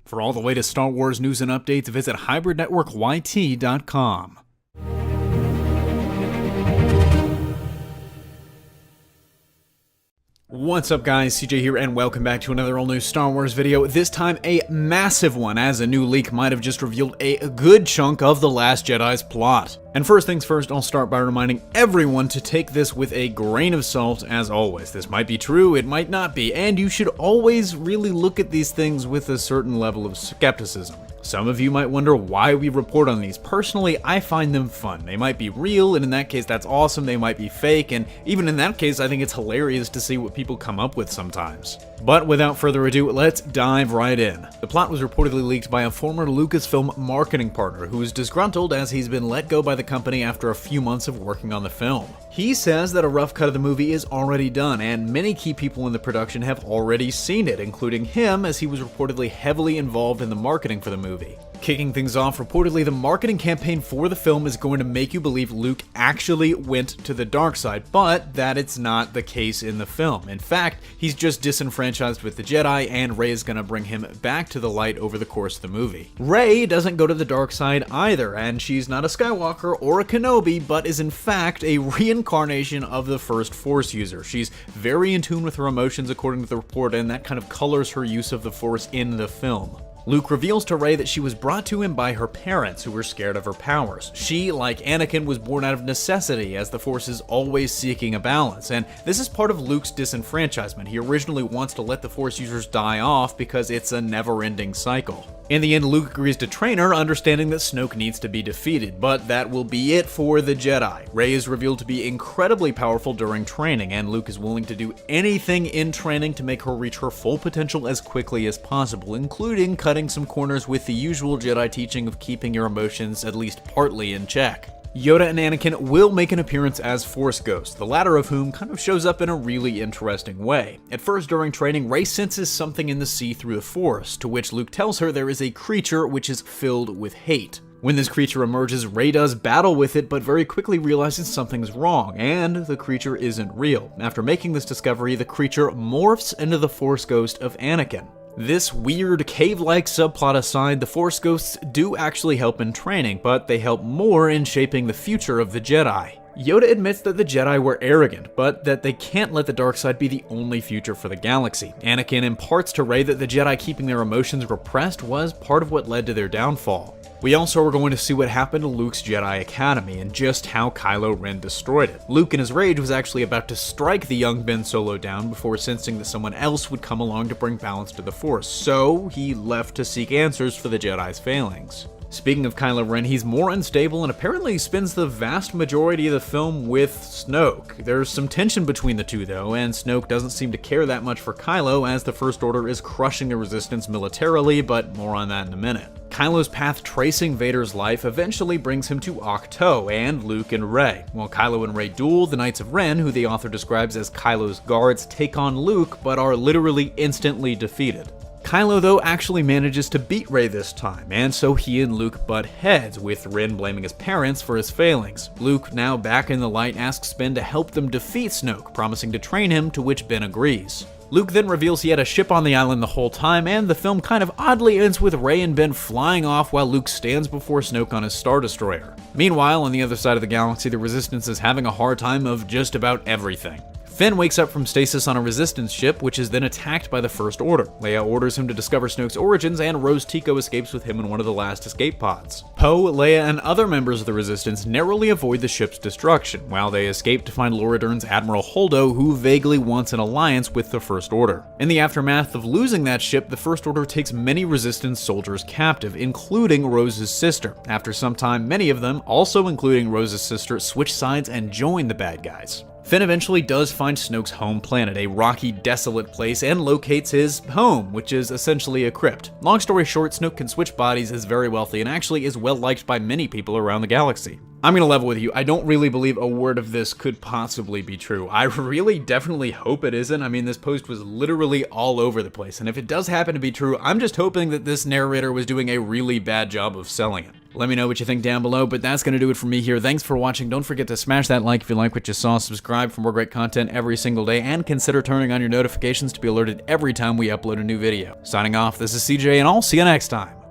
For all the latest Star Wars news and updates, visit hybridnetworkyt.com. What's up guys, CJ here and welcome back to another all-new Star Wars video, this time a massive one, as a new leak might have just revealed a good chunk of The Last Jedi's plot. And first things first, I'll start by reminding everyone to take this with a grain of salt as always. This might be true, it might not be, and you should always really look at these things with a certain level of skepticism. Some of you might wonder why we report on these. Personally, I find them fun. They might be real, and in that case that's awesome. They might be fake, and even in that case I think it's hilarious to see what people come up with sometimes. But without further ado, let's dive right in. The plot was reportedly leaked by a former Lucasfilm marketing partner who is disgruntled as he's been let go by the company after a few months of working on the film. He says that a rough cut of the movie is already done, and many key people in the production have already seen it, including him, as he was reportedly heavily involved in the marketing for the movie. Kicking things off, reportedly the marketing campaign for the film is going to make you believe Luke actually went to the dark side, but that it's not the case in the film. In fact, he's just disenfranchised with the Jedi, and Rey is going to bring him back to the light over the course of the movie. Rey doesn't go to the dark side either, and she's not a Skywalker or a Kenobi, but is in fact a reincarnation of the first Force user. She's very in tune with her emotions according to the report, and that kind of colors her use of the Force in the film. Luke reveals to Rey that she was brought to him by her parents, who were scared of her powers. She, like Anakin, was born out of necessity, as the Force is always seeking a balance, and this is part of Luke's disenfranchisement. He originally wants to let the Force users die off because it's a never-ending cycle. In the end, Luke agrees to train her, understanding that Snoke needs to be defeated, but that will be it for the Jedi. Rey is revealed to be incredibly powerful during training, and Luke is willing to do anything in training to make her reach her full potential as quickly as possible, including cutting some corners with the usual Jedi teaching of keeping your emotions at least partly in check. Yoda and Anakin will make an appearance as Force ghosts, the latter of whom kind of shows up in a really interesting way. At first, during training, Rey senses something in the sea through the Force, to which Luke tells her there is a creature which is filled with hate. When this creature emerges, Rey does battle with it, but very quickly realizes something's wrong, and the creature isn't real. After making this discovery, the creature morphs into the Force ghost of Anakin. This weird cave-like subplot aside, the Force ghosts do actually help in training, but they help more in shaping the future of the Jedi. Yoda admits that the Jedi were arrogant, but that they can't let the dark side be the only future for the galaxy. Anakin imparts to Rey that the Jedi keeping their emotions repressed was part of what led to their downfall. We also are going to see what happened to Luke's Jedi Academy and just how Kylo Ren destroyed it. Luke in his rage was actually about to strike the young Ben Solo down before sensing that someone else would come along to bring balance to the Force, so he left to seek answers for the Jedi's failings. Speaking of Kylo Ren, he's more unstable and apparently spends the vast majority of the film with Snoke. There's some tension between the two though, and Snoke doesn't seem to care that much for Kylo as the First Order is crushing the Resistance militarily, but more on that in a minute. Kylo's path tracing Vader's life eventually brings him to Ahch-To and Luke and Rey. While Kylo and Rey duel, the Knights of Ren, who the author describes as Kylo's guards, take on Luke but are literally instantly defeated. Kylo, though, actually manages to beat Rey this time, and so he and Luke butt heads, with Ren blaming his parents for his failings. Luke, now back in the light, asks Ben to help them defeat Snoke, promising to train him, to which Ben agrees. Luke then reveals he had a ship on the island the whole time, and the film kind of oddly ends with Rey and Ben flying off while Luke stands before Snoke on his Star Destroyer. Meanwhile, on the other side of the galaxy, the Resistance is having a hard time of just about everything. Finn wakes up from stasis on a Resistance ship, which is then attacked by the First Order. Leia orders him to discover Snoke's origins, and Rose Tico escapes with him in one of the last escape pods. Poe, Leia, and other members of the Resistance narrowly avoid the ship's destruction, while they escape to find Laura Dern's Admiral Holdo, who vaguely wants an alliance with the First Order. In the aftermath of losing that ship, the First Order takes many Resistance soldiers captive, including Rose's sister. After some time, many of them, also including Rose's sister, switch sides and join the bad guys. Finn eventually does find Snoke's home planet, a rocky, desolate place, and locates his home, which is essentially a crypt. Long story short, Snoke can switch bodies, is very wealthy, and actually is well liked by many people around the galaxy. I'm gonna level with you, I don't really believe a word of this could possibly be true. I really definitely hope it isn't. I mean, this post was literally all over the place, and if it does happen to be true, I'm just hoping that this narrator was doing a really bad job of selling it. Let me know what you think down below, but that's going to do it for me here. Thanks for watching. Don't forget to smash that like if you like what you saw, subscribe for more great content every single day, and consider turning on your notifications to be alerted every time we upload a new video. Signing off, this is CJ, and I'll see you next time.